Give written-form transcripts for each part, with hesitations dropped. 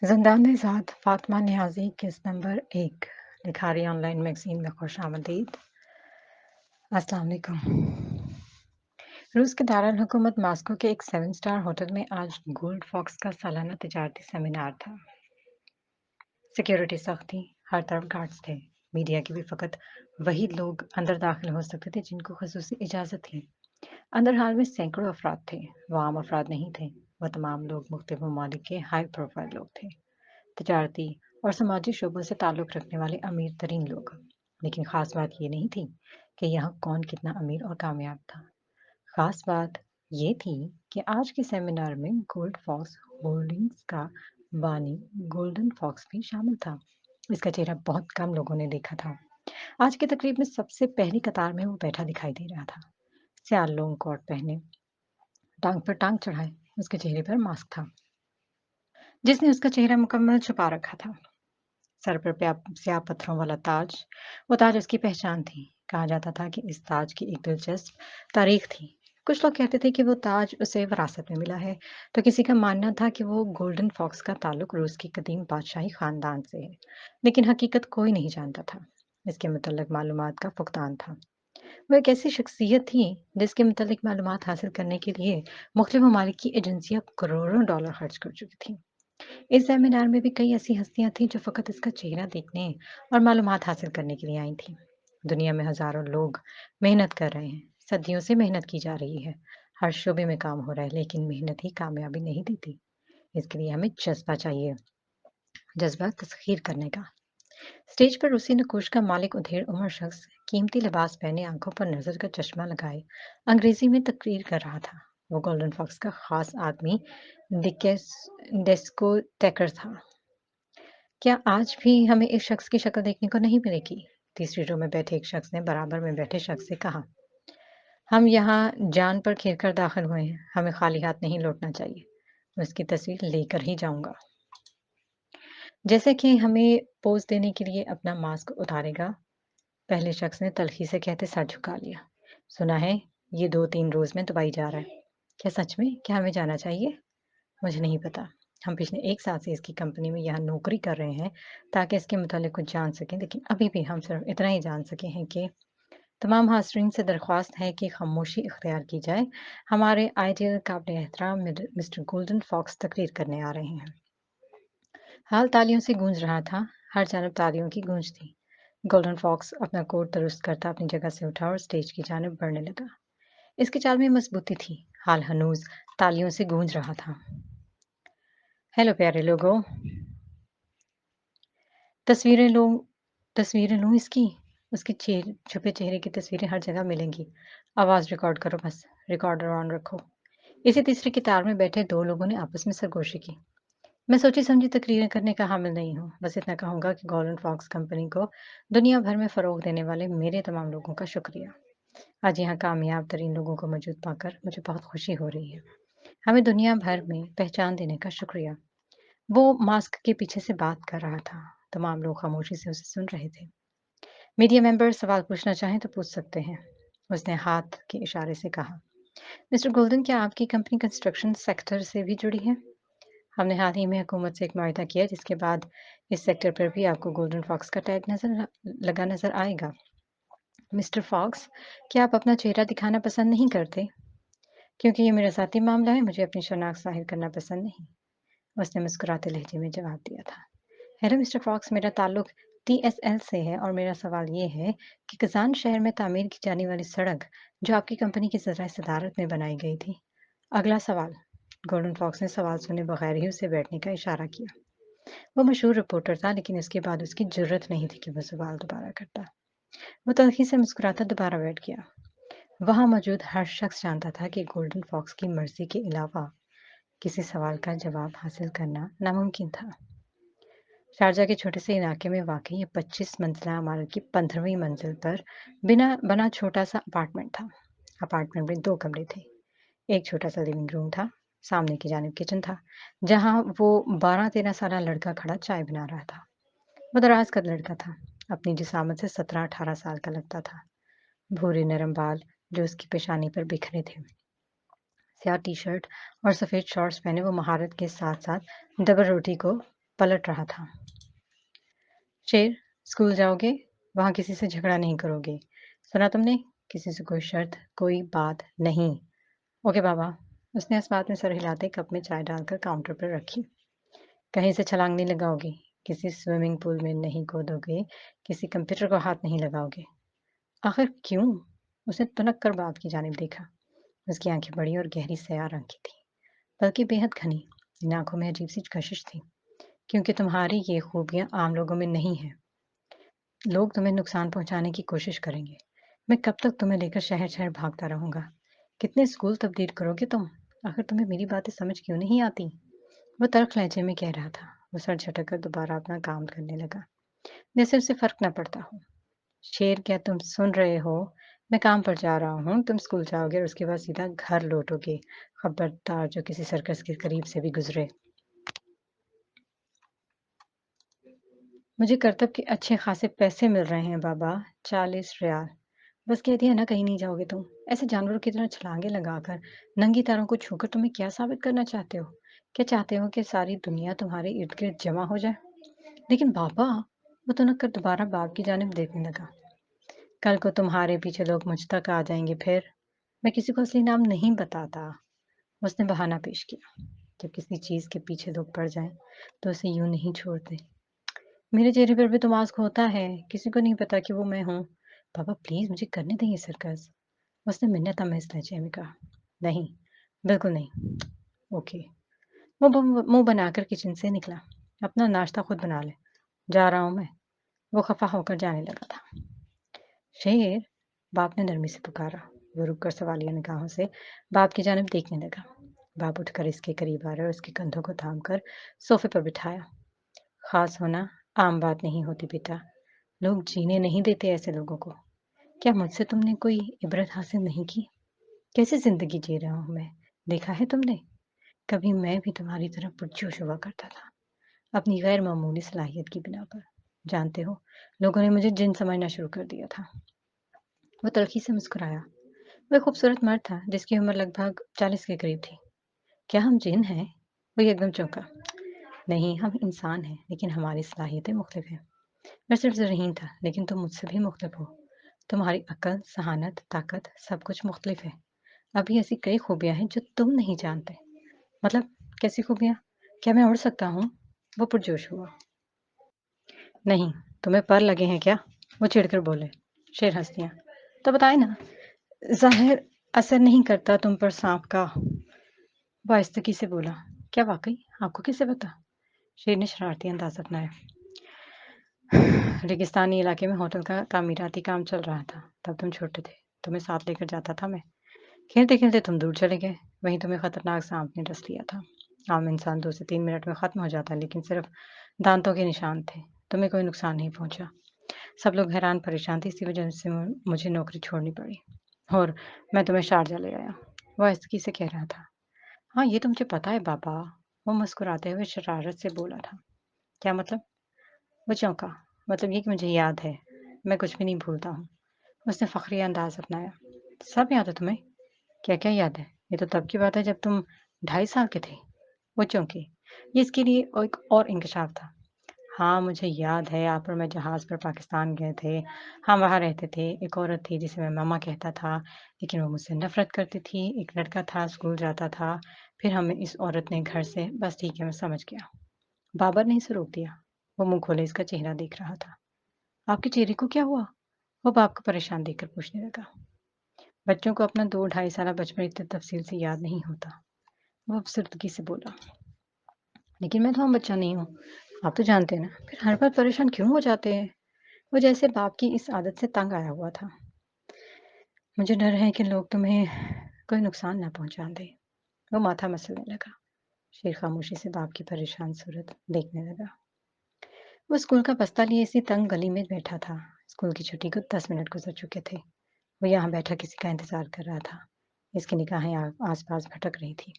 ज़िंदान ज़ात फ़ातिमा नियाज़ी किस number 1 Likhari online magazine में खुशामदीद। अस्सलाम वालेकुम। रूस के दारुल हुकूमत मॉस्को के एक 7 स्टार होटल में आज गोल्ड फॉक्स का सालाना तिजारती सेमिनार था। सिक्योरिटी सख्त थी, हर तरफ गार्ड्स थे। मीडिया के भी फ़कत वही लोग अंदर दाखिल हो सकते थे जिनको ख़ुसूसी इजाज़त थी। अंदर हाल में सैकड़ों अफराद थे। वो आम अफराद नहीं थे, वो तमाम लोग मुख्तलिफ ममालिक के हाई प्रोफाइल लोग थे। तजारती और समाजी शोबों से ताल्लुक़ रखने वाले अमीर तरीन लोग। लेकिन ख़ास बात ये नहीं थी कि यहाँ कौन कितना अमीर और कामयाब था। ख़ास बात ये थी कि आज के सेमिनार में गोल्ड फॉक्स होल्डिंग्स का बानी गोल्डन फॉक्स भी शामिल था। इसका चेहरा बहुत कम लोगों ने देखा था। आज की तकरीब में सबसे पहली कतार में वो बैठा दिखाई दे रहा था। स्याह लॉन्ग कोट पहने, टांग पर टांग चढ़ाए, उसके चेहरे पर मास्क था, जिसने उसका चेहरा मुकम्मल छुपा रखा था। सर पर स्याह पत्थरों वाला ताज, वो ताज उसकी पहचान थी। कहा जाता था कि इस ताज की एक दिलचस्प तारीख थी। कुछ लोग कहते थे कि वो ताज उसे विरासत में मिला है, तो किसी का मानना था कि वो गोल्डन फॉक्स का ताल्लुक रूस की कदीम बादशाही खानदान से है। लेकिन हकीकत कोई नहीं जानता था। इसके मुतल्लिक मालूमात का फुकदान था। वो एक ऐसी शख्सियत थी जिसके मुतल्लिक मालूमात हासिल करने के लिए मुख्तलिफ ममालिक की एजेंसियां करोड़ों डॉलर खर्च कर चुकी थी। इस सेमिनार में भी कई ऐसी हस्तियां थीं जो फ़कत इसका चेहरा देखने और मालूमात हासिल करने के लिए आई थीं। दुनिया में हज़ारों लोग मेहनत कर रहे हैं, सदियों से मेहनत की जा रही है। हर शोबे में काम हो रहा है, लेकिन मेहनत ही कामयाबी नहीं देती। इसके लिए हमें जज़्बा चाहिए, जज़्बा तस्ख़ीर करने का। स्टेज पर रूसी नकोश का मालिक उधेड़ उम्र शख्स कीमती लिबास पहने, आंखों पर नज़र का चश्मा लगाए, अंग्रेज़ी में तकरीर कर रहा था। वो गोल्डन फॉक्स का ख़ास आदमी डिकेस डेस्को टेकर था। क्या आज भी हमें इस शख्स की शक्ल देखने को नहीं मिलेगी? तीसरी रो में बैठे एक शख्स ने बराबर में बैठे शख्स से कहा, हम यहाँ जान पर खेल कर दाखिल हुए हैं, हमें खाली हाथ नहीं लौटना चाहिए। मैं उसकी तस्वीर लेकर ही जाऊंगा। जैसे कि हमें पोज देने के लिए अपना मास्क उतारेगा, पहले शख्स ने तल्खी से कहते सर झुका लिया। सुना है ये 2-3 रोज में दुबई जा रहा है। क्या सच में? क्या हमें जाना चाहिए? मुझे नहीं पता। हम पिछले 1 साल से इसकी कंपनी में यहाँ नौकरी कर रहे हैं ताकि इसके मुतालिक कुछ जान सकें, लेकिन अभी भी हम सिर्फ इतना ही जान सके हैं कि तमाम हाज़रीन से दरख्वास्त है कि खामोशी इख्तियार की जाए। हमारे आइडियल काबिल एहतराम मिस्टर गोल्डन फॉक्स तकरीर करने आ रहे हैं। हाल तालियों से गूंज रहा था, हर जानब तालियों की गूंज थी। गोल्डन फॉक्स अपना कोट दुरुस्त करता अपनी जगह से उठा और स्टेज की जानिब बढ़ने लगा। इसकी चाल में मजबूती थी, हाल हनूज तालियों से गूंज रहा था। हेलो प्यारे लोगों, तस्वीरें लो तस्वीरें लूँ इसकी? उसके छुपे चेहरे की तस्वीरें हर जगह मिलेंगी। आवाज़ रिकॉर्ड करो बस, रिकॉर्डर ऑन रखो। इसी तीसरी कतार में बैठे 2 लोगों ने आपस में सरगोशी की। मैं सोची-समझी तकरीरें करने का हामिल नहीं हूँ। बस इतना कहूँगा कि गोल्डन फॉक्स कंपनी को दुनिया भर में फ़रोग़ देने वाले मेरे तमाम लोगों का शुक्रिया। आज यहाँ कामयाब तरीन लोगों को मौजूद पाकर मुझे बहुत खुशी हो रही है। हमें दुनिया भर में पहचान देने का शुक्रिया। वो मास्क के पीछे से बात कर रहा था। तमाम लोग खामोशी से उसे सुन रहे थे। मीडिया मेंबर सवाल पूछना चाहें तो पूछ सकते हैं। उसने हाथ के इशारे से कहा। मिस्टर गोल्डन, क्या आपकी कंपनी कंस्ट्रक्शन सेक्टर से भी जुड़ी है? हमने हाल ही में हुकूमत से एक मुआहदा किया जिसके बाद इस सेक्टर पर भी आपको गोल्डन फॉक्स का टैग लगा नजर आएगा। मिस्टर फॉक्स, क्या आप अपना चेहरा दिखाना पसंद नहीं करते? क्योंकि ये मेरा ज़ाती मामला है, मुझे अपनी शनाख्त ज़ाहिर करना पसंद नहीं। उसने मुस्कुराते लहजे में जवाब दिया था। हेलो मिस्टर फॉक्स, मेरा ताल्लुक टीएसएल से है और मेरा सवाल ये है कि कज़ान शहर में तामीर की जाने वाली सड़क जो आपकी कंपनी की ज़राए सदारत में बनाई गई थी। अगला सवाल। गोल्डन फॉक्स ने सवाल सुने बगैर ही उसे बैठने का इशारा किया। वो मशहूर रिपोर्टर था, लेकिन इसके बाद उसकी जरूरत नहीं थी कि वो सवाल दोबारा करता। वो तल्खी से मुस्कुराता दोबारा बैठ गया। वहां मौजूद हर शख्स जानता था कि गोल्डन फॉक्स की मर्जी के अलावा किसी सवाल का जवाब हासिल करना नामुमकिन था। शारजा के छोटे से इलाके में वाकई ये 25 मंजिला इमारत की 15वीं मंजिल पर बिना बना छोटा सा अपार्टमेंट था। अपार्टमेंट में 2 कमरे थे। एक छोटा सा लिविंग रूम था, सामने की जानिब किचन था, जहां वो 12-13 साल लड़का खड़ा चाय बना रहा था। वो दराज कद लड़का था, अपनी जिसामत से 17-18 साल का लगता था। भूरे नरम बाल जो उसकी पेशानी पर बिखरे थे। स्याह टी शर्ट और सफ़ेद शॉर्ट्स पहने वो महारत के साथ साथ डबल रोटी को पलट रहा था। शेर, स्कूल जाओगे? वहाँ किसी से झगड़ा नहीं करोगे। सुना तुमने? किसी से कोई शर्त, कोई बात नहीं। ओके बाबा। उसने इस बात में सर हिलाते कप में चाय डालकर काउंटर पर रखी। कहीं से छलांग नहीं लगाओगे, किसी स्विमिंग पूल में नहीं कूदोगे, किसी कंप्यूटर को हाथ नहीं लगाओगे। आखिर क्यों? उसने तुनक कर बाप की जानिब देखा। उसकी आंखें बड़ी और गहरी स्याह रंग की थी, बल्कि बेहद घनी। इन आंखों में अजीब सी कशिश थी, क्योंकि तुम्हारी ये खूबियां आम लोगों में नहीं हैं। लोग तुम्हें नुकसान पहुंचाने की कोशिश करेंगे। मैं कब तक तुम्हें लेकर शहर शहर भागता रहूंगा? कितने स्कूल तब्दील करोगे तुम? आखिर तुम्हें मेरी बातें समझ क्यों नहीं आती? वो तल्ख लहजे में कह रहा था। वो सर झटक कर दोबारा अपना काम करने लगा, जैसे उसे फर्क न पड़ता हो। शेर, क्या तुम सुन रहे हो? मैं काम पर जा रहा हूँ, तुम स्कूल जाओगे और उसके बाद सीधा घर लौटोगे। खबरदार जो किसी सर्कस के करीब से भी गुजरे। मुझे करतब के अच्छे खासे पैसे मिल रहे हैं बाबा, 40 रियाल। बस कह दिया ना कहीं नहीं जाओगे तुम। ऐसे जानवरों की तरह छलांगे लगाकर, नंगी तारों को छूकर तुम्हें क्या साबित करना चाहते हो? क्या चाहते हो कि सारी दुनिया तुम्हारे इर्द गिर्द जमा हो जाए? लेकिन बाबा, वो तुनक कर दोबारा बाप की जानिब देखने लगा। कल को तुम्हारे पीछे लोग मुझ तक आ जाएंगे फिर। मैं किसी को असली नाम नहीं बताता। उसने बहाना पेश किया। जब किसी चीज के पीछे लोग पड़ जाएं, तो उसे यूं नहीं छोड़ते। मेरे चेहरे पर भी तो मास्क होता है, किसी को नहीं पता कि वो मैं हूँ। पापा प्लीज मुझे करने दें ये सर्कस। उसने मिन्नत आमेज लहजे में कहा। नहीं, बिल्कुल नहीं। ओके। वो मुंह बनाकर किचन से निकला। अपना नाश्ता खुद बना ले, जा रहा हूँ मैं। वो खफा होकर जाने लगा था। शेर, बाप ने नरमी से पुकारा। वो रुककर सवालिया निगाहों से बाप की जानिब देखने लगा। बाप उठकर इसके करीब आ रहे और उसके कंधों को थामकर सोफे पर बिठाया। खास होना आम बात नहीं होती बेटा। लोग जीने नहीं देते ऐसे लोगों को। क्या मुझसे तुमने कोई इबरत हासिल नहीं की? कैसे जिंदगी जी रहा हूं मैं, देखा है तुमने? कभी मैं भी तुम्हारी तरह पुरजोश हुआ करता था, अपनी गैर मामूली सलाहियत की बिना पर। जानते हो, लोगों ने मुझे जिन समझना शुरू कर दिया था। वो तल्खी से मुस्कुराया। वह खूबसूरत मर्द था जिसकी उम्र लगभग 40 के करीब थी। क्या हम जिन हैं? वो एकदम चौंका। नहीं, हम इंसान हैं, लेकिन हमारी सलाहियतें मुख्तलिफ हैं। मैं सिर्फ ज़हीन था, लेकिन तुम मुझसे भी मुख्तलिफ हो। तुम्हारी अकल, सहानत, ताकत सब कुछ मुख्तलिफ है। अभी ऐसी कई खूबियाँ हैं जो तुम नहीं जानते। मतलब, कैसी खूबियाँ? क्या मैं उड़ सकता हूँ? वो पुरजोश हुआ। नहीं, तुम्हें पर लगे हैं क्या? वो चिढ़कर बोले। शेर हंस दिया। तो बताए ना, ज़ाहिर असर नहीं करता तुम पर सांप का। वो आहिस्तगी से बोला। क्या वाकई? आपको कैसे पता? शेर ने शरारती अंदाज अपनाया। रेगिस्तानी इलाके में होटल का तामीराती काम चल रहा था। तब तुम छोटे थे, तुम्हें साथ लेकर जाता था मैं। खेलते खेलते तुम दूर चले गए। वहीं तुम्हें खतरनाक सांप ने डस लिया था। आम इंसान 2 से 3 मिनट में खत्म हो जाता, लेकिन सिर्फ दांतों के निशान थे। तुम्हें कोई नुकसान नहीं पहुंचा। सब लोग हैरान परेशान थे, इसी वजह से मुझे नौकरी छोड़नी पड़ी और मैं तुम्हें शारजा ले आया। वो आहिस्तगी से कह रहा था। हाँ, ये तो मुझे पता है बाबा। वो मुस्कुराते हुए शरारत से बोला था। क्या मतलब? वो चौंका। मतलब ये कि मुझे याद है, मैं कुछ भी नहीं भूलता हूँ। उसने फखरी अंदाज अपनाया। सब याद है तुम्हें? क्या क्या याद है? ये तो तब की बात है जब तुम 2.5 साल के थे। वो चौंकी। ये इसके लिए एक और इंकशाफ था। हाँ, मुझे याद है, आप और मैं जहाज पर पाकिस्तान गए थे। हम वहाँ रहते थे। एक औरत थी जिसे मैं मामा कहता था, लेकिन वो मुझसे नफरत करती थी। एक लड़का था, स्कूल जाता था। फिर हमें इस औरत ने घर से, बस ठीक है, मैं समझ गया। बाबर ने इसे रोक दिया। वो मुंह खोले इसका चेहरा देख रहा था। आपके चेहरे को क्या हुआ? वो बाप को परेशान देखकर पूछने लगा। बच्चों को अपना 2 ढाई साल बचपन इतने तफसील से याद नहीं होता। वो अफसरदगी से बोला। लेकिन मैं तो हम बच्चा नहीं हूँ। आप तो जानते हैं ना, फिर हर बार परेशान क्यों हो जाते हैं? वो जैसे बाप की इस आदत से तंग आया हुआ था। मुझे डर है कि लोग तुम्हें कोई नुकसान ना पहुंचा दे। वो माथा मसलने लगा। शेर खामोशी से बाप की परेशान सूरत देखने लगा। वो स्कूल का बस्ता लिए इसी तंग गली में बैठा था। स्कूल की छुट्टी को 10 मिनट गुजर चुके थे। वो यहाँ बैठा किसी का इंतजार कर रहा था। इसकी निगाहें आसपास भटक रही थी।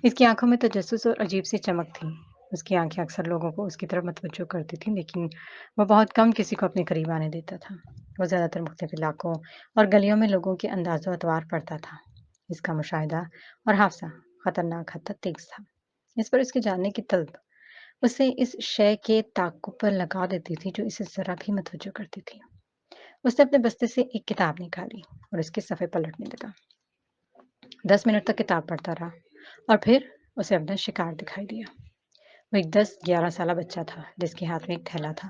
इसकी आंखों में तजस्सुस और अजीब सी चमक थी। उसकी आंखें अक्सर लोगों को उसकी तरफ मतवज्जो करती थीं, लेकिन वो बहुत कम किसी को अपने करीब आने देता था। वो ज़्यादातर मुख्तलिफ इलाकों और गलियों में लोगों के अंदाज़ो अतवार पढ़ता था। इसका मुशाहिदा और हाफसा खतरनाक हद तक तेज था। इस पर इसके जानने की तलब उसे इस शय के ताक़ुब पर लगा देती थी जो इसे ज़रा भी मतवज्जो करती थी। उसने अपने बस्ते से एक किताब निकाली और उसके सफ़े पलटने लगा। 10 मिनट तक किताब पढ़ता रहा और फिर उसे अपना शिकार दिखाई दिया। वो एक 10-11 साला बच्चा था जिसके हाथ में एक थैला था।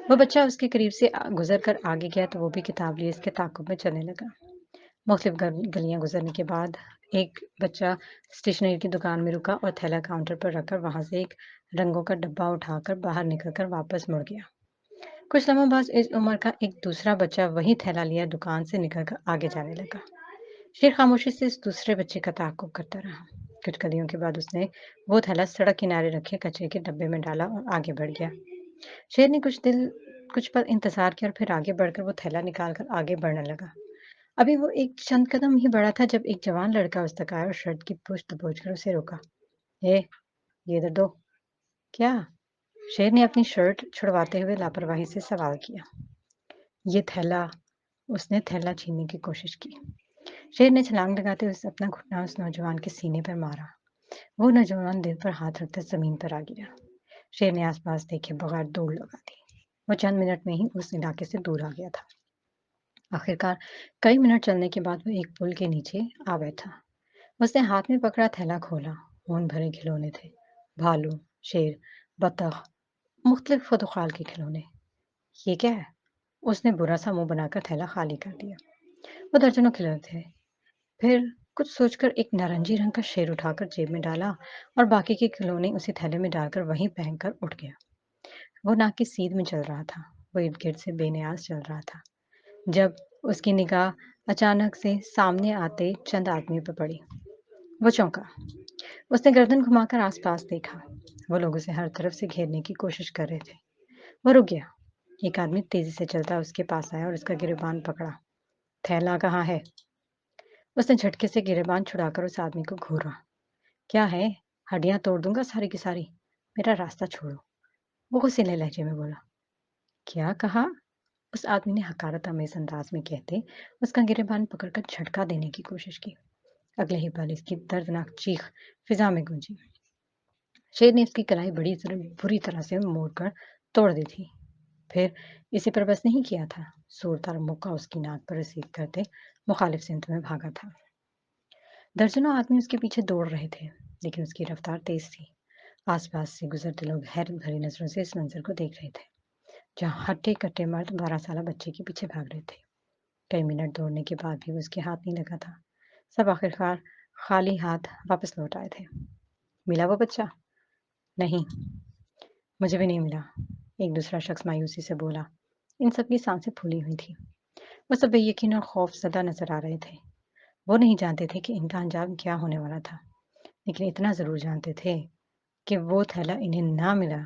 वो बच्चा उसके करीब से गुज़र कर आगे गया तो वो भी किताब लिए इसके ताक़ुब में चलने लगा। मुख्तलिफ गलियाँ गुज़रने के बाद एक बच्चा स्टेशनरी की दुकान में रुका और थैला काउंटर पर रखकर वहाँ से एक रंगों का डब्बा उठाकर बाहर निकलकर वापस मुड़ गया। कुछ लम्हों बाद इस उम्र का एक दूसरा बच्चा वही थैला लिया दुकान से निकलकर आगे जाने लगा। शेर खामोशी से इस दूसरे बच्चे का ताक़ुब करता रहा। कुछ कलियों के बाद उसने वो थैला सड़क किनारे रखे कचरे के डब्बे में डाला और आगे बढ़ गया। शेर ने कुछ पल इंतज़ार किया और फिर आगे बढ़कर वो थैला निकाल कर आगे बढ़ने लगा। अभी वो एक चंद कदम ही बढ़ा था जब एक जवान लड़का उस तक आया और शर्ट की पुश्त दबोचकर उसे रोका। "ए, ये इधर दो।" "क्या?" शेर ने अपनी शर्ट छुड़वाते हुए लापरवाही से सवाल किया। "ये थैला।" उसने थैला छीनने की कोशिश की। शेर ने छलांग लगाते हुए अपना घुटना उस नौजवान के सीने पर मारा। वो नौजवान दिल पर हाथ रखकर ज़मीन पर आ गिरा। शेर ने आस-पास देखे बगैर दौड़ लगा दी। वो चंद मिनट में ही उस इलाके से दूर आ गया था। आखिरकार कई मिनट चलने के बाद वो एक पुल के नीचे आ बैठा। उसने हाथ में पकड़ा थैला खोला। खून भरे खिलौने थे। भालू, शेर, बतख, मुख्तलिफ खुदोखाल के खिलौने। ये क्या है? उसने बुरा सा मुंह बनाकर थैला खाली कर दिया। वो दर्जनों खिलौने थे। फिर कुछ सोचकर एक नारंगी रंग का शेर उठाकर जेब में डाला और बाकी के खिलौने उसी थैले में डालकर वहीं फेंक कर उठ गया। वो नाक की सीध में चल रहा था। वो इर्द-गिर्द से बेनियाज चल रहा था। जब उसकी निगाह अचानक से सामने आते चंद आदमियों पर पड़ी। वो चौंका। उसने गर्दन घुमाकर आस-पास देखा। वो लोग उसे हर तरफ से घेरने की कोशिश कर रहे थे। वो रुक गया। एक आदमी तेज़ी से चलता उसके पास आया और उसका गिरेबान पकड़ा। "थैला कहाँ है?" उसने झटके से गिरेबान छुड़ाकर उस आदमी को घूरा। "क्या है? हड्डियाँ तोड़ दूँगा सारी की सारी। मेरा रास्ता छोड़ो।" वो गुस्सैले लहजे में बोला। "क्या कहा?" उस आदमी ने हकारत आमेज़ अंदाज में कहते उसका गिरेबान पकड़कर झटका देने की कोशिश की। अगले ही पल इसकी दर्दनाक चीख फिज़ा में गूंजी। शेर ने इसकी कलाई बुरी तरह से मोड़कर तोड़ दी थी। फिर इसे पर बस नहीं किया था। जोरदार मुक्का उसकी नाक पर रिसीव करते मुखालिफ सिमत में भागा था। दर्जनों आदमी उसके पीछे दौड़ रहे थे, लेकिन उसकी रफ्तार तेज थी। आसपास से गुजरते लोग हैरत भरी नजरों से इस मंजर को देख रहे थे, जहाँ हट्टे-कट्टे मर्द 12 साला बच्चे के पीछे भाग रहे थे। कई मिनट दौड़ने के बाद भी उसके हाथ नहीं लगा था। सब आखिरकार खाली हाथ वापस लौट आए थे। मिला वो बच्चा? नहीं, मुझे भी नहीं मिला। एक दूसरा शख्स मायूसी से बोला। इन सब की सांसें फूली हुई थी। वो सब बेयकीन और खौफज़दा नजर आ रहे थे। वो नहीं जानते थे कि इनका अंजाम क्या होने वाला था, लेकिन इतना ज़रूर जानते थे कि वो थैला इन्हें ना मिला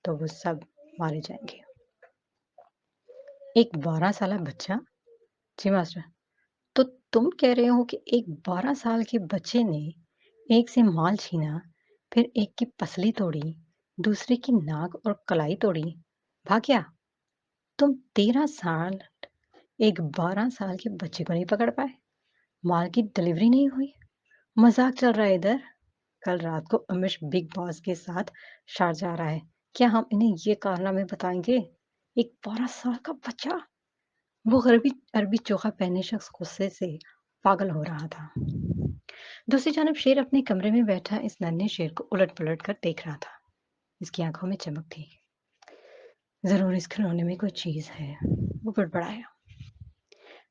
तो वो सब मारे जाएंगे। एक 12 साला बच्चा? जी मास्टर। तो तुम कह रहे हो कि एक 12 साल के बच्चे ने एक से माल छीना, फिर एक की पसली तोड़ी, दूसरे की नाक और कलाई तोड़ी, भाग गया। तुम 13 साल एक 12 साल के बच्चे को नहीं पकड़ पाए? माल की डिलीवरी नहीं हुई? मजाक चल रहा है इधर? कल रात को अमिश बिग बॉस के साथ शारजा आ रहा है। क्या हम इन्हें ये कारनामे बताएंगे? एक 12 साल का बच्चा? वो अरबी अरबी चोखा पहने शख्स गुस्से से पागल हो रहा था। दूसरी जानब शेर अपने कमरे में बैठा इस नन्हे शेर को उलट-पलट कर देख रहा था। इसकी आंखों में चमक थी। ज़रूर इस खिलौने में कोई चीज़ है। वो बड़बड़ाया।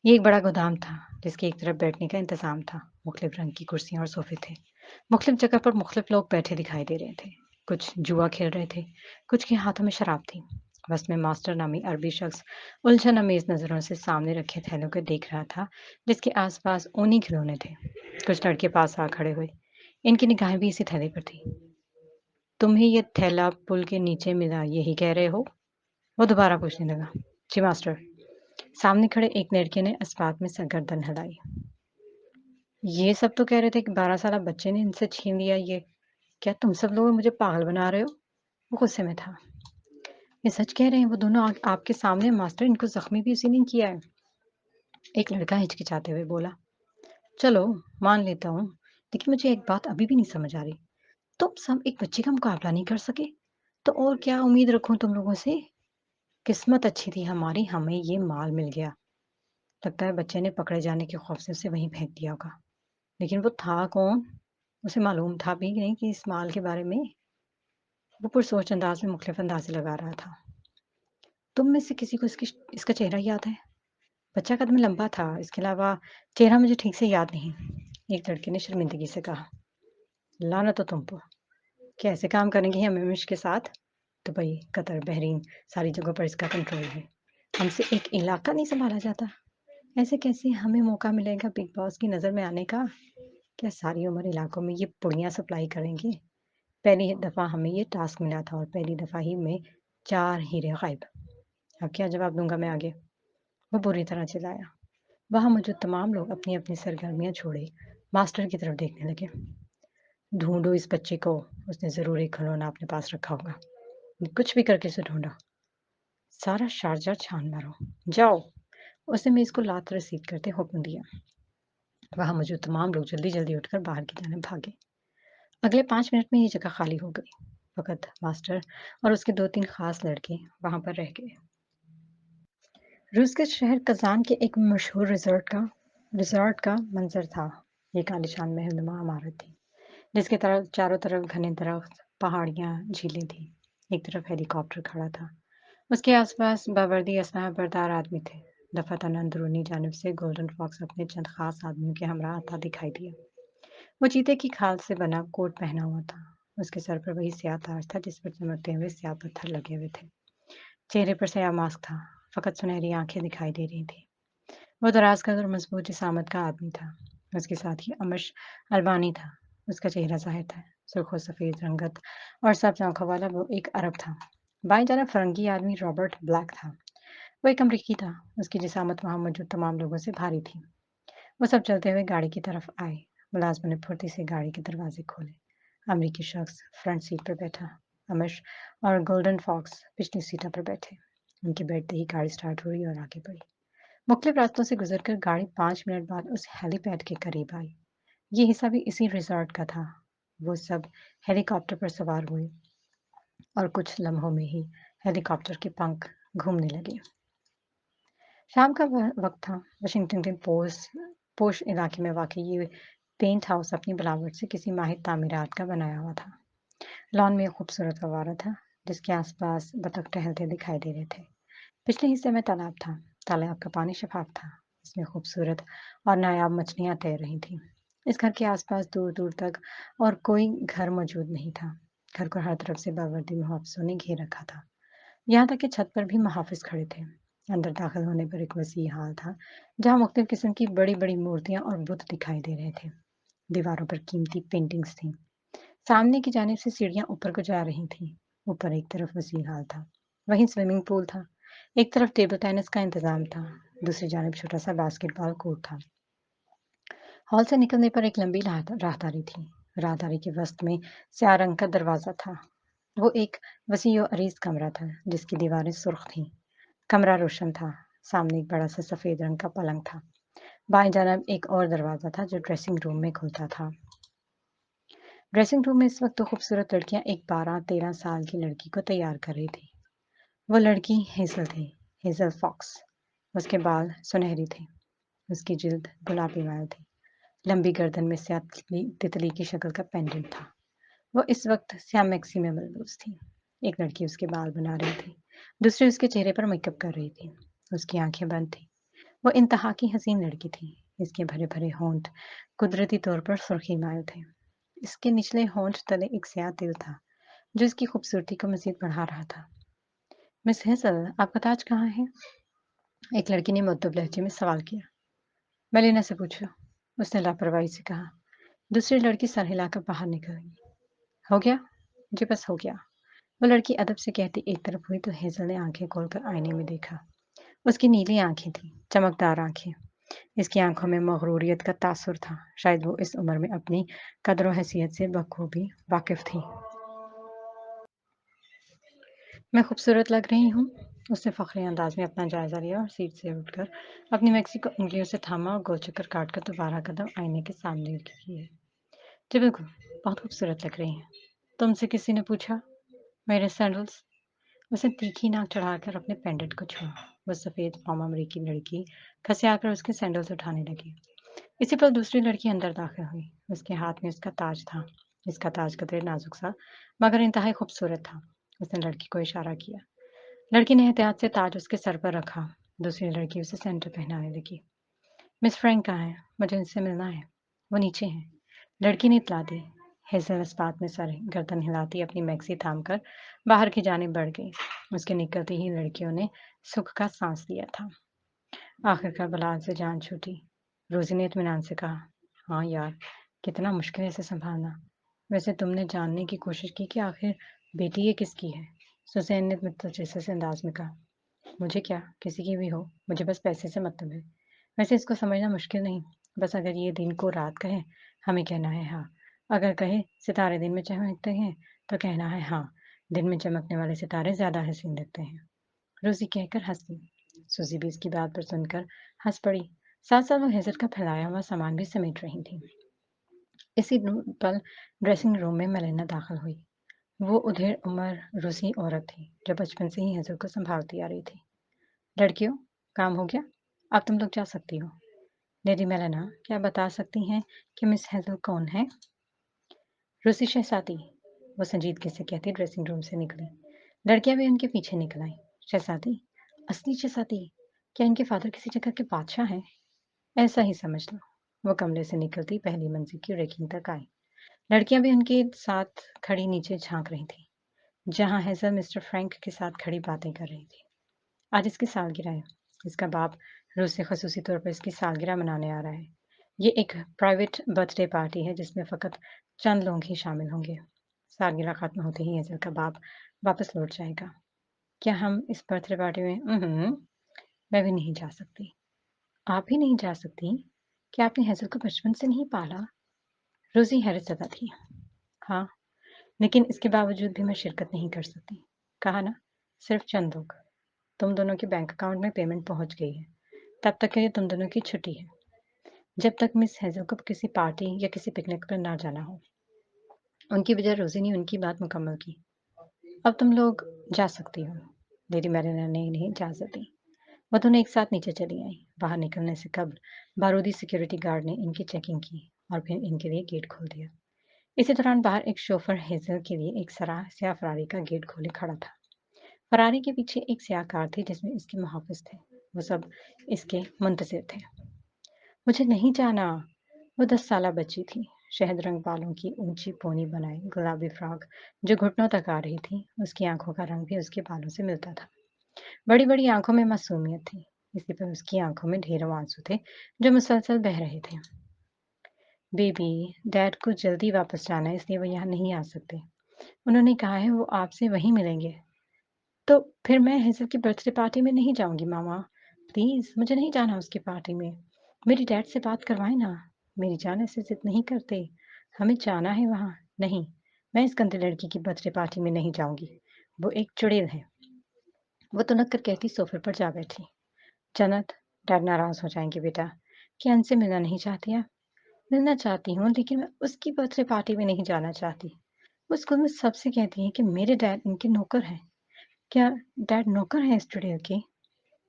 ये एक बड़ा गोदाम था, जिसकी एक तरफ बैठने का इंतज़ाम था। मुख्तलिफ रंग की कुर्सियाँ और सोफ़े थे। मुख्तलिफ जगह पर मुख्तलिफ लोग बैठे दिखाई दे रहे थे। कुछ जुआ खेल रहे थे, कुछ के हाथों में शराब थी। बस में मास्टर नामी अरबी शख्स उलझन अमेज़ नज़रों से सामने रखे थैलों को देख रहा था, जिसके आस-पास ऊनी खिलौने थे। कुछ लड़के पास आ खड़े हुए। इनकी निगाहें भी इसी थैले पर थी। तुम्हें ये थैला पुल के नीचे मिला, यही कह रहे हो? वो दोबारा पूछने लगा। जी मास्टर। सामने खड़े एक लड़के ने इस्पात में गर्दन हिलाई। ये सब तो कह रहे थे कि 12 साला बच्चे ने इनसे छीन लिया ये। क्या तुम सब लोग मुझे पागल बना रहे हो? वो गुस्से में था। ये सच कह रहे हैं, वो दोनों आपके सामने हैं, मास्टर, इनको जख्मी भी उसी ने किया है। एक लड़का हिचकिचाते हुए बोला। चलो, मान लेता हूँ, लेकिन मुझे एक बात अभी भी नहीं समझ आ रही। तुम सब एक बच्चे का मुकाबला नहीं कर सके? तो और क्या उम्मीद रखूं तुम लोगों से? किस्मत अच्छी थी हमारी, हमें ये माल मिल गया। लगता है बच्चे ने पकड़े जाने के खौफ से उसे वहीं फेंक दिया होगा। लेकिन वो था कौन? उसे मालूम था भी नहीं कि इस माल के बारे में। वो पुरसोच अंदाज में मुख्तलिफ अंदाजे लगा रहा था। तुम में से किसी को इसका चेहरा याद है? बच्चा कद में लंबा था, इसके अलावा चेहरा मुझे ठीक से याद नहीं। एक लड़के ने शर्मिंदगी से कहा। लानत हो तुम पर, क्या ऐसे काम करेंगी हम मिश के साथ? दुबई, कतर, बहरीन, सारी जगहों पर इसका कंट्रोल है। हमसे एक इलाका नहीं संभाला जाता। ऐसे कैसे हमें मौका मिलेगा बिग बॉस की नज़र में आने का? क्या सारी उम्र इलाकों में ये पुड़ियाँ सप्लाई करेंगे? पहली दफ़ा हमें ये टास्क मिला था और पहली दफ़ा ही में 4 हीरे गायब। अब क्या जवाब दूँगा मैं आगे? वो बुरी तरह चिल्लाया। वहाँ मौजूद तमाम लोग अपनी-अपनी सरगर्मियाँ छोड़े मास्टर की तरफ देखने लगे। ढूँढो इस बच्चे को, उसने ज़रूर एक खिलौना अपने पास रखा होगा। कुछ भी करके उसे ढूँढो। सारा शारजा छान मारो। जाओ! उसने मेज़ को लात रसीद करते हुक्म दिया। वहाँ मौजूद तमाम लोग जल्दी-जल्दी उठकर बाहर की जानिब भागे। अगले 5 मिनट में ये जगह खाली हो गई। फ़कत मास्टर और उसके 2-3 ख़ास लड़के वहाँ पर रह गए। रूस के शहर कज़ान के एक मशहूर रिज़ॉर्ट का मंज़र था। ये आलीशान महलनुमा इमारत थी, जिसके चारों तरफ घने दरख्त, पहाड़ियाँ, झीलें थीं। एक तरफ हेलीकॉप्टर खड़ा था। उसके आसपास बावर्दी असलहा बरदार आदमी थे। दफातन अंदरूनी जानिब से गोल्डन फॉक्स अपने चंद खास आदमियों के हमरा आता दिखाई दिया। वो चीते की खाल से बना कोट पहना हुआ था। उसके सर पर वही स्याह ताज था जिस पर चमकते हुए स्याह पत्थर लगे हुए थे। चेहरे पर स्याह मास्क था, फकत सुनहरी आंखें दिखाई दे रही थी। वो दराज कद और मजबूत जिसामत का आदमी था। उसके साथ ही अमश अल्बानी था। उसका चेहरा जाहिर था, सुर्ख और सफ़ेद रंगत और सब्ज आंखों वाला वो एक अरब था। बाईं जानब फरंगी आदमी रॉबर्ट ब्लैक था। वो एक अमरीकी था। उसकी जिसामत वहाँ मौजूद तमाम लोगों से भारी थी। वो सब चलते हुए गाड़ी की तरफ आए। मुलाजमों ने फुर्ती से गाड़ी के दरवाजे खोले। अमरीकी शख्स फ्रंट सीट पर बैठा। अमश और गोल्डन फॉक्स पिछली सीटों पर बैठे। उनके बैठते ही गाड़ी स्टार्ट हुई और आगे बढ़ी। मुख्तलिफ रास्तों से गुजरकर गाड़ी 5 मिनट बाद उस हेलीपैड के करीब आई। ये हिस्सा भी इसी रिजॉर्ट का था। वो सब हेलीकॉप्टर पर सवार हुए और कुछ लम्हों में ही हेलीकॉप्टर के पंख घूमने लगे। शाम का वक्त था। वाशिंगटन के पोश इलाके में वाकई ये पेंट हाउस अपनी बनावट से किसी माहिर तामीरात का बनाया हुआ था। लॉन में एक खूबसूरत फव्वारा था जिसके आसपास बतख टहलते दिखाई दे रहे थे। पिछले हिस्से में तालाब था। तालाब का पानी शफाफ था। इसमें खूबसूरत और नायाब मछलियां तैर रही थीं। इस घर के आसपास दूर दूर तक और कोई घर मौजूद नहीं था। घर को हर तरफ से बावर्दी मुहाफिजों ने घेर रखा था। यहाँ तक कि छत पर भी मुहाफिज खड़े थे। अंदर दाखिल होने पर एक वसी हाल था जहाँ मुख्तलिफ किस्म की बड़ी बड़ी मूर्तियां और बुत दिखाई दे रहे थे। दीवारों पर कीमती पेंटिंग्स थीं। सामने की जानिब से सीढ़ियां ऊपर को जा रही थीं। ऊपर एक तरफ वसी हाल था, वहीं स्विमिंग पूल था। एक तरफ टेबल टेनिस का इंतजाम था, दूसरी जानिब छोटा सा बास्केटबॉल कोर्ट था। हॉल से निकलने पर एक लंबी राहदारी थी। राहदारी के वस्त में स्याह रंग का दरवाजा था। वो एक वसी और अरीज कमरा था जिसकी दीवारें सुर्ख थीं। कमरा रोशन था। सामने एक बड़ा सा सफेद रंग का पलंग था। बाएं जानब एक और दरवाजा था जो ड्रेसिंग रूम में खुलता था। ड्रेसिंग रूम में इस वक्त दो खूबसूरत लड़कियां एक 12-13 साल की लड़की को तैयार कर रही थी। वो लड़की हेज़ल थी, हेज़ल फॉक्स। उसके बाल सुनहरी थे। उसकी जिल्द गुलाबी माइल थी। लंबी गर्दन में स्याह तितली की शक्ल का पेंडेंट था। वो इस वक्त स्याह मैक्सी में मलबूस थी। एक लड़की उसके बाल बना रही थी। दूसरी उसके चेहरे पर मेकअप कर रही थी। उसकी आंखें बंद थी। वो इंतहा की हसीन लड़की थी। इसके भरे भरे होंठ कुदरती तौर पर सुर्खी माइल थे। इसके निचले होंठ तले एक स्याह तिल था जो इसकी खूबसूरती को मजीद बढ़ा रहा था। मिस हेज़ल, आपका ताज कहाँ है? एक लड़की ने मुअद्दब लहजे में सवाल किया। मेलिना से पूछो, उसने लापरवाही से कहा। दूसरी लड़की सर हिलाकर बाहर निकल गई। हो गया? जी बस हो गया। वो लड़की अदब से कहती एक तरफ हुई तो हेज़ल ने आंखें खोलकर आईने में देखा। उसकी नीली आंखें थीं, चमकदार आंखें। इसकी आंखों में मगरूरियत का तासुर था। शायद वो इस उम्र में अपनी कदर और हैसियत से बखूबी वाकिफ थी। मैं खूबसूरत लग रही हूँ? उसने फ़ख्री अंदाज में अपना जायज़ा लिया और सीट से उठकर अपनी मैक्सी को उंगलियों से थामा और गोल चक्कर काटकर दोबारा कदम आईने के सामने किए। जी बिल्कुल, बहुत खूबसूरत लग रही हैं। तुमसे किसी ने पूछा? मेरे सैंडल्स। उसने तीखी नाक चढ़ाकर अपने पेंडेंट को छुआ। वो सफ़ेद पाम अमरीकी लड़की खसियाकर उसके सैंडल्स उठाने लगी। इसी पर दूसरी लड़की अंदर दाखिल हुई। उसके हाथ में उसका ताज था। इसका ताज कतरे नाजुक सा मगर इंतहाई खूबसूरत था। उसने लड़की को इशारा किया। लड़की ने एहतियात से ताज उसके सर पर रखा। दूसरी लड़की उसे सेंटर पहनाने लगी। मिस फ्रैंक कहाँ है? मुझे उनसे मिलना है। वो नीचे हैं। लड़की ने इतला दी। हेज़ल इस बात में सर गर्दन हिलाती अपनी मैक्सी थामकर बाहर की जानिब बढ़ गई। उसके निकलते ही लड़कियों ने सुख का सांस लिया था। आखिरकार बलाल से जान छूटी। रोज़ी ने इत्मीनान से कहा, हाँ यार, कितना मुश्किल है इसे संभालना। वैसे तुमने जानने की कोशिश की कि आखिर बेटी ये किसकी है? सुसैन ने मुतजस्सिस से अंदाज में कहा, मुझे क्या, किसी की भी हो, मुझे बस पैसे से मतलब है। वैसे इसको समझना मुश्किल नहीं, बस अगर ये दिन को रात कहे, हमें कहना है हाँ। अगर कहे सितारे दिन में चमकते हैं, तो कहना है हाँ, दिन में चमकने वाले सितारे ज़्यादा हसीन लगते हैं। रोज़ी कहकर हंस दी। सूजी भी इसकी बात पर सुनकर हंस पड़ी। साथ साथ वो हेजल का फैलाया हुआ सामान भी समेट रही थी। इसी पल ड्रेसिंग रूम में मेलिना दाखिल हुई। वो उधेड़ उम्र रूसी औरत थी जो बचपन से ही हेजल को संभालती आ रही थी। लड़कियों, काम हो गया, अब तुम लोग जा सकती हो। लेडी मेलिना, क्या बता सकती हैं कि मिस हेजल कौन है? रूसी शहजादी, वो संजीदगी से कहती ड्रेसिंग रूम से निकली। लड़कियां भी उनके पीछे निकल आईं। शहजादी, असली शहजादी, क्या इनके फादर किसी जगह के बादशाह हैं? ऐसा ही समझ लो। वो कमरे से निकलती पहली मंजिल की रेखिंग तक आई। लड़कियां भी उनके साथ खड़ी नीचे झांक रही थी, जहां हेजल मिस्टर फ्रैंक के साथ खड़ी बातें कर रही थी। आज इसकी सालगिरह है। इसका बाप रूस से खसूसी तौर पर इसकी सालगिरह मनाने आ रहा है। ये एक प्राइवेट बर्थडे पार्टी है जिसमें फ़कत चंद लोग ही शामिल होंगे। सालगिरह खत्म होते ही हेज़ल का बाप वापस लौट जाएगा। क्या हम इस बर्थडे पार्टी में मैं भी नहीं जा सकती। आप भी नहीं जा सकती? क्या आपने हेज़ल को बचपन से नहीं पाला? रोज़ी हैरत ज़दा थी। हाँ, लेकिन इसके बावजूद भी मैं शिरकत नहीं कर सकती। कहा ना, सिर्फ चंद लोग। तुम दोनों के बैंक अकाउंट में पेमेंट पहुंच गई है। तब तक के लिए तुम दोनों की छुट्टी है। जब तक मिस हेज़ल को किसी पार्टी या किसी पिकनिक पर ना जाना हो। उनकी बजाय रोज़ी ने उनकी बात मुकम्मल की। अब तुम लोग जा सकती हो। लेडी मैरिना ने इन्हें इजाज़त दी। वह दोनों एक साथ नीचे चली आईं। बाहर निकलने से कबल बारूदी सिक्योरिटी गार्ड ने इनकी चेकिंग की और फिर इनके लिए गेट खोल दिया। इसी दौरान बाहर एक शोफर हेज़ल के लिए एक स्याह फरारी का गेट खोले खड़ा था। फरारी के पीछे एक स्याह कार थी जिसमें इसके मुहाफ़िज़ थे। वो सब इसके मुंतज़िर थे। मुझे नहीं जाना। वो 10 साला बच्ची थी। शहद रंग बालों की ऊंची पोनी बनाए गुलाबी फ्रॉक जो घुटनों तक आ रही थी। उसकी आंखों का रंग भी उसके बालों से मिलता था। बड़ी बड़ी आंखों में मासूमियत थी। इसी पर उसकी आंखों में ढेरों आंसू थे जो मुसलसल बह रहे थे। बेबी, डैड को जल्दी वापस जाना है इसलिए वो यहाँ नहीं आ सकते। उन्होंने कहा है वो आपसे वहीं मिलेंगे। तो फिर मैं हेज़ल की बर्थडे पार्टी में नहीं जाऊँगी मामा। प्लीज़ मुझे नहीं जाना उसकी पार्टी में। मेरी डैड से बात करवाएँ ना। मेरी जान ऐसे ज़िद नहीं करते। हमें जाना है वहाँ। नहीं, मैं इस गंदी लड़की की बर्थडे पार्टी में नहीं जाऊँगी। वो एक चुड़ैल है। वो तुनक कर कहती सोफे पर जा बैठी। जन्नत, डैड नाराज़ हो जाएँगे बेटा। क्या इनसे मिलना नहीं चाहती आप? मिलना चाहती हूँ लेकिन मैं उसकी बर्थडे पार्टी में नहीं जाना चाहती। वो स्कूल में सबसे कहती है कि मेरे डैड इनके नौकर हैं। क्या डैड नौकर हैं इस चुड़ैल के?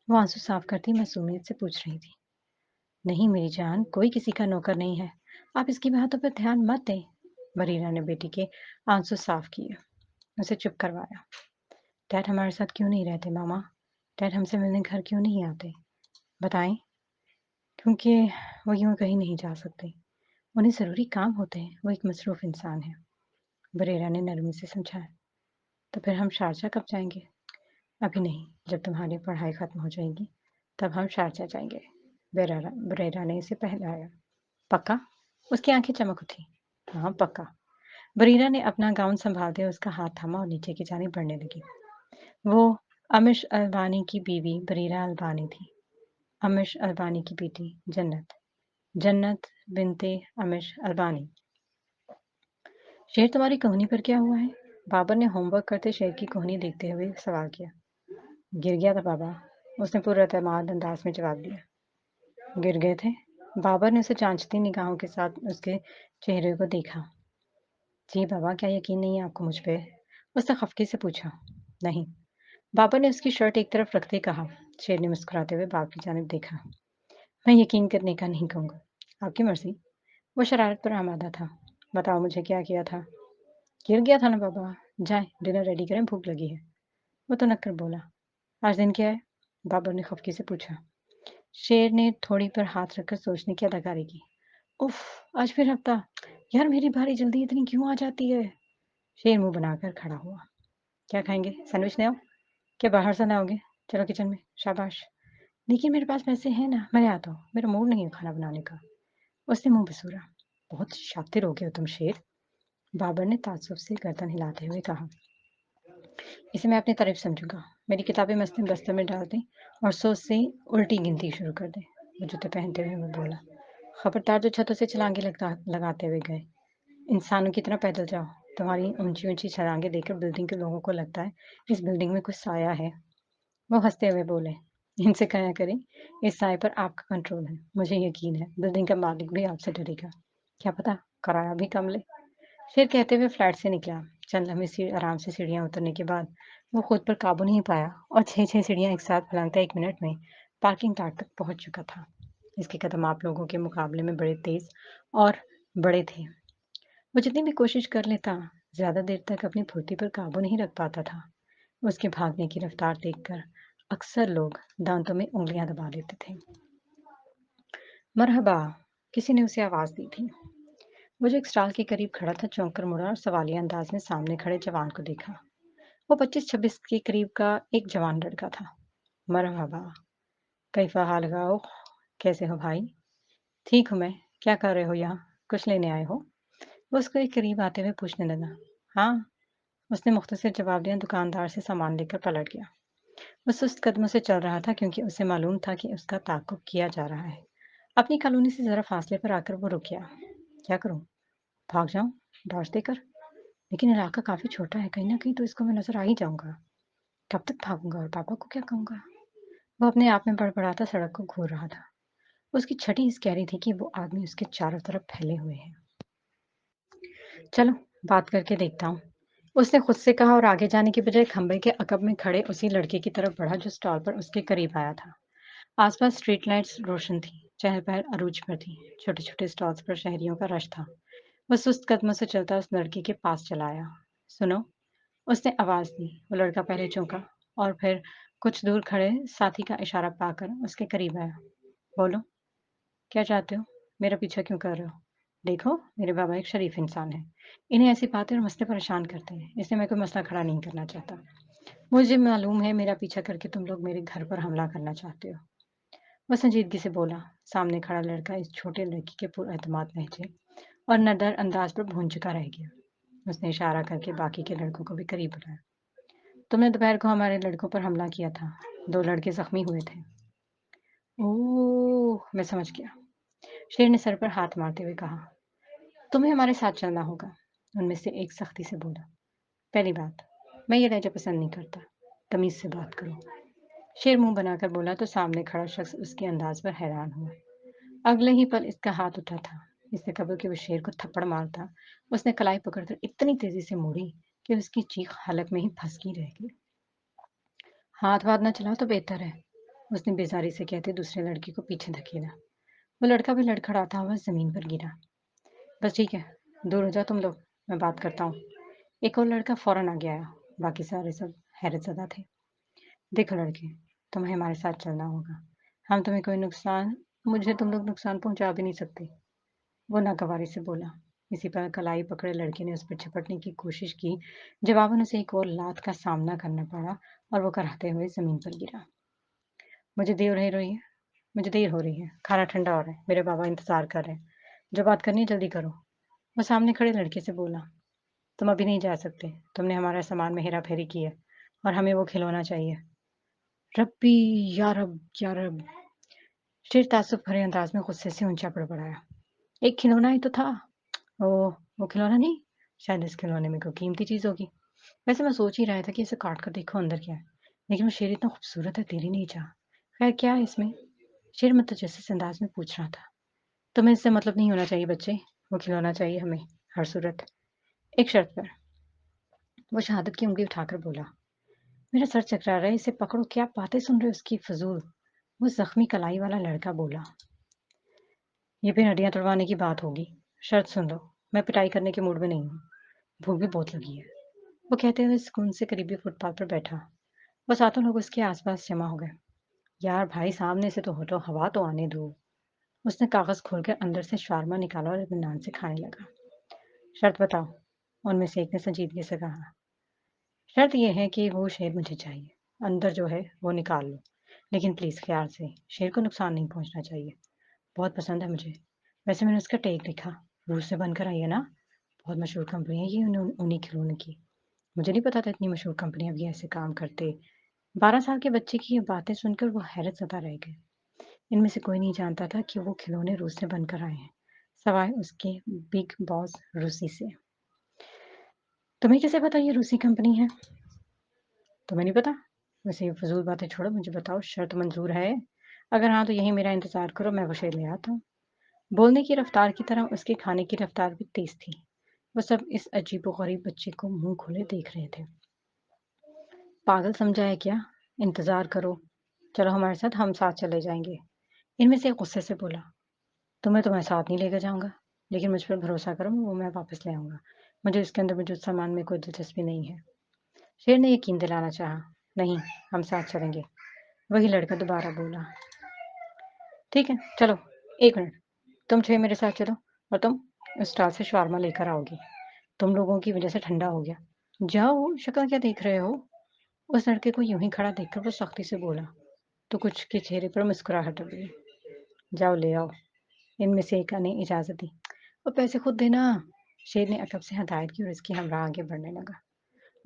वो आंसू साफ करती मासूमियत से पूछ रही थी। नहीं मेरी जान, कोई किसी का नौकर नहीं है। आप इसकी बातों पर ध्यान मत दें। बरीरा ने बेटी के आंसू साफ किए, उसे चुप करवाया। डैड हमारे साथ क्यों नहीं रहते मामा? डैड हमसे मिलने घर क्यों नहीं आते? बताएं। क्योंकि वो यूं कहीं नहीं जा सकते। उन्हें ज़रूरी काम होते हैं। वो एक मसरूफ़ इंसान है। बरीरा ने नरमी से समझाया। तो फिर हम शारजा कब जाएंगे? अभी नहीं, जब तुम्हारी पढ़ाई खत्म हो जाएगी तब हम शारजा जाएंगे। बरेरा ने इसे पहलाया। पक्का? उसकी आंखें चमक उठी। हाँ पक्का। बरीरा ने अपना गाउन संभालते हुए उसका हाथ थामा और नीचे की जानिब बढ़ने लगी। वो अमिश अल्बानी की बीवी बरीरा अल्बानी थी। अमिश अल्बानी की बेटी जन्नत। जन्नत बिनते अमिश अल्बानी। शेर तुम्हारी कहानी पर क्या हुआ है? बाबर ने होमवर्क करते शेर की कहानी देखते हुए सवाल किया। गिर गया था बाबा, उसने पूरे एतमाद अंदाज में जवाब दिया। गिर गए थे? बाबर ने उसे जांचती निगाहों के साथ उसके चेहरे को देखा। जी बाबा, क्या यकीन नहीं है आपको मुझ पे? उसने खफकी से पूछा। नहीं। बाबर ने उसकी शर्ट एक तरफ रखते कहा। शेर ने मुस्कुराते हुए बाप की जानिब देखा। मैं यकीन करने का नहीं कहूँगा। आपकी मर्जी। वो शरारत पर आमादा था। बताओ मुझे क्या किया था? गिर गया था ना बाबा। जाए डिनर रेडी करें, भूख लगी है। वो तो नक्कर बोला। आज दिन क्या है? बाबर ने खफकी से पूछा। शेर ने थोड़ी पर हाथ रखकर सोचने की अदाकारी की। उफ, आज फिर हफ्ता। यार मेरी बारी जल्दी इतनी क्यों आ जाती है? शेर मुंह बनाकर खड़ा हुआ। क्या खाएंगे? सैंडविच ले आओ? क्या बाहर से लाओगे? चलो किचन में। शाबाश। देखिए मेरे पास पैसे हैं ना, मैं आता हूँ। मेरा मूड नहीं है खाना बनाने का। उसने मुंह बिसूरा। बहुत शातिर हो गए हो तुम शेर। बाबर ने ताज्जुब से गर्दन हिलाते हुए कहा। इसे मैं अपनी तारीफ समझूंगा। मेरी किताबें मस्त बस्ते में डाल दें और 100 से उल्टी गिनती शुरू कर दें। वो जूते पहनते हुए मैं बोला। खबरदार जो छतों से छलांगे लगाते हुए गए। इंसानों की तरह पैदल जाओ। तुम्हारी ऊंची ऊंची छलांगे देखकर बिल्डिंग के लोगों को लगता है इस बिल्डिंग में कुछ साया है। वो हंसते हुए बोले। इनसे कहा करें इस साए पर आपका कंट्रोल है। मुझे यकीन है बिल्डिंग का मालिक भी आपसे डरेगा। क्या पता किराया भी कम ले। शेर कहते हुए फ्लैट से निकला। चंद लम्हे आराम से सीढ़ियां उतरने के बाद वो खुद पर काबू नहीं पाया और 6 सीढ़ियां एक साथ फलांगता 1 मिनट में पार्किंग लॉट तक पहुंच चुका था। इसके कदम आप लोगों के मुकाबले में बड़े तेज और बड़े थे। वो जितनी भी कोशिश कर लेता, ज्यादा देर तक अपनी फुर्ती पर काबू नहीं रख पाता था। उसके भागने की रफ्तार देखकर अक्सर लोग दांतों में उंगलियां दबा लेते थे। मरहबा, किसी ने उसे आवाज दी थी। वो जो एक स्टॉल के करीब खड़ा था चौंक कर मुड़ा और सवालिया अंदाज में सामने खड़े जवान को देखा। वो 25-26 के करीब का एक जवान लड़का था। मरहबा, कैफा हाल गाओ? कैसे हो भाई? ठीक हूँ मैं। क्या कर रहे हो यहाँ? कुछ लेने आए हो? वो उसको एक करीब आते हुए पूछने लगा। हाँ, उसने मुख्तसर जवाब दिया। दुकानदार से सामान लेकर पलट गया। वो सुस्त कदमों से चल रहा था क्योंकि उसे मालूम था कि उसका ताक़ुब किया जा रहा है। अपनी कॉलोनी से जरा फासले पर आकर वो रुक गया। क्या करूं? भाग जाऊं? डॉज देकर? लेकिन इलाका काफी छोटा है, कहीं ना कहीं तो इसको मैं नजर आ ही जाऊंगा। कब तक भागूंगा और पापा को क्या कहूंगा? वो अपने आप में बड़बड़ाता सड़क को घूर रहा था। उसकी छठी इस कह रही थी कि वो आदमी उसके चारों तरफ फैले हुए हैं। चलो, बात करके देखता हूँ। उसने खुद से कहा और आगे जाने की बजाय खंबे के अकब में खड़े उसी लड़के की तरफ बढ़ा जो स्टॉल पर उसके करीब आया था। आसपास स्ट्रीट लाइट्स रोशन थी। चहल पहल अरूज पर थी। छोटे छोटे स्टॉल्स पर शहरियों का रश था। वह सुस्त कदमों से चलता उस लड़के के पास चला आया। सुनो, उसने आवाज दी। वो लड़का पहले चौंका और फिर कुछ दूर खड़े साथी का इशारा पाकर उसके करीब आया। बोलो, क्या चाहते हो? मेरा पीछा क्यों कर रहे हो? देखो, मेरे बाबा एक शरीफ इंसान है। इन्हें ऐसी बातें और मसले परेशान करते हैं, इसलिए मैं कोई मसला खड़ा नहीं करना चाहता। मुझे मालूम है मेरा पीछा करके तुम लोग मेरे घर पर हमला करना चाहते हो। वह संजीदगी से बोला। सामने खड़ा लड़का इस छोटे लड़की के पुरएतमाद लहजे और नडर अंदाज पर भून चुका रह गया। उसने इशारा करके बाकी के लड़कों को भी करीब बुलाया। तुमने दोपहर को हमारे लड़कों पर हमला किया था। 2 लड़के जख्मी हुए थे। ओह, मैं समझ गया। शेर ने सर पर हाथ मारते हुए कहा। तुम्हें हमारे साथ चलना होगा। उनमें से एक सख्ती से बोला। पहली बात, मैं ये लहजा पसंद नहीं करता। तमीज से बात करो। शेर मुंह बनाकर बोला तो सामने खड़ा शख्स उसके अंदाज पर हैरान हुआ। अगले ही पल इसका हाथ उठा था। इससे कबल कि वो शेर को थप्पड़ मारता, उसने कलाई पकड़कर इतनी तेजी से मोड़ी कि उसकी चीख हलक में ही फंस गई रह गई। हाथ वाथ न चलाओ तो बेहतर है, उसने बेजारी से कहते दूसरे लड़के को पीछे धकेला। वो लड़का भी लड़खड़ाता हुआ जमीन पर गिरा। बस ठीक है, दूर हो जाओ तुम लोग, मैं बात करता हूँ। एक और लड़का फौरन आगे आया। बाकी सारे सब हैरत ज़दा थे। देखो लड़के, तुम्हें हमारे साथ चलना होगा। हम तुम्हें कोई नुकसान मुझे तुम लोग नुकसान पहुंचा भी नहीं सकते। वो नागवारी से बोला। इसी पर कलाई पकड़े लड़के ने उस पर झपटने की कोशिश की। जवाबन उसे एक और लात का सामना करना पड़ा और वो कराहते हुए जमीन पर गिरा। मुझे देर हो रही है मुझे देर हो रही है, खाना ठंडा हो रहा है, मेरे बाबा इंतजार कर रहे हैं। जो बात करनी है जल्दी करो। वो सामने खड़े लड़के से बोला। तुम अभी नहीं जा सकते। तुमने हमारा सामान में हेरा फेरी की है और हमें वो खिलौना चाहिए। रब्बी, या रब, या रब। शेर तासुब भरे अंदाज में गुस्से से ऊंचा बड़बड़ाया। एक खिलौना ही तो था। ओह, वो खिलौना नहीं? शायद इस खिलौने में कोई कीमती चीज होगी। वैसे मैं सोच ही रहा था कि इसे काट कर देखो अंदर क्या है, लेकिन वो शेर इतना खूबसूरत है, तेरी नहीं चाह। खैर, क्या है इसमें? शेर मुतजस्सिस अंदाज में पूछ रहा था। तुम्हें इससे मतलब नहीं होना चाहिए बच्चे। वो खिलौना चाहिए हमें, हर सूरत। एक शर्त पर। वो शहादत की उँगली उठाकर बोला, मेरा सर चकरा रहा है, इसे पकड़ो, क्या बातें सुन रहे हो उसकी फ़िज़ूल। वो ज़ख्मी कलाई वाला लड़का बोला, ये फिर हड्डियाँ तुड़वाने की बात होगी। शर्त सुन लो, मैं पिटाई करने के मूड में नहीं हूँ। भूख भी बहुत लगी है। वो कहते हुए सुकून से करीबी फुटपाथ पर बैठा। वो सातों लोग उसके आसपास जमा हो गए। यार भाई, सामने से तो हटो, हवा तो आने दो। उसने कागज़ खोलकर अंदर से शावरमा निकाला और इत्मीनान से खाने लगा। शर्त बताओ, उनमें से एक ने संजीदगी से कहा। शर्त ये है कि वो शेर मुझे चाहिए। अंदर जो है वो निकाल लो, लेकिन प्लीज़ ख्याल से, शेर को नुकसान नहीं पहुंचना चाहिए। बहुत पसंद है मुझे। वैसे मैंने उसका टैग देखा, रूस से बनकर आई है ना? बहुत मशहूर कंपनी है ये, उन्हीं खिलौनों की। मुझे नहीं पता था इतनी मशहूर कंपनियां भी ऐसे काम करते। 12 साल के बच्चे की ये बातें सुनकर वो हैरत ज़दा रह गए। इनमें से कोई नहीं जानता था कि वो खिलौने रूस से बनकर आए हैं, सवाए उसके बिग बॉस रूसी से। तुम्हें कैसे पता ये रूसी कंपनी है? तुम्हें नहीं पता? वैसे ये फजूल बातें छोड़ो, मुझे बताओ, शर्त मंजूर है? अगर हाँ तो यही मेरा इंतजार करो, मैं वो शेर ले आता हूँ। बोलने की रफ्तार की तरह उसके खाने की रफ्तार भी तेज थी। वो सब इस अजीबो-गरीब बच्चे को मुंह खोले देख रहे थे। पागल समझा है क्या? इंतजार करो। चलो हमारे साथ, हम साथ चले जाएंगे। इनमें से एक गुस्से से बोला, तुम्हें साथ नहीं लेकर जाऊंगा, लेकिन मुझ पर भरोसा करो, वो मैं वापस ले आऊंगा। मुझे इसके अंदर मौजूद सामान में कोई दिलचस्पी नहीं है। शेर ने यकीन दिलाना चाहा, नहीं, हम साथ चलेंगे। वही लड़का दोबारा बोला, ठीक है, चलो। एक मिनट, तुम 6 मेरे साथ चलो, और तुम उस स्टॉल से शवारमा लेकर आओगी। तुम लोगों की वजह से ठंडा हो गया। जाओ, शक्ल क्या देख रहे हो? उस लड़के को यूं ही खड़ा देखकर वो सख्ती से बोला, तो कुछ के चेहरे पर मुस्कुराहट आ गई। जाओ ले आओ। इनमें से एक ने इजाजत दी। और पैसे खुद देना। शेर ने अकब से हदायत की और इसकी हमराह आगे बढ़ने लगा।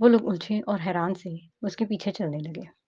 वो लोग उलझे और हैरान से उसके पीछे चलने लगे।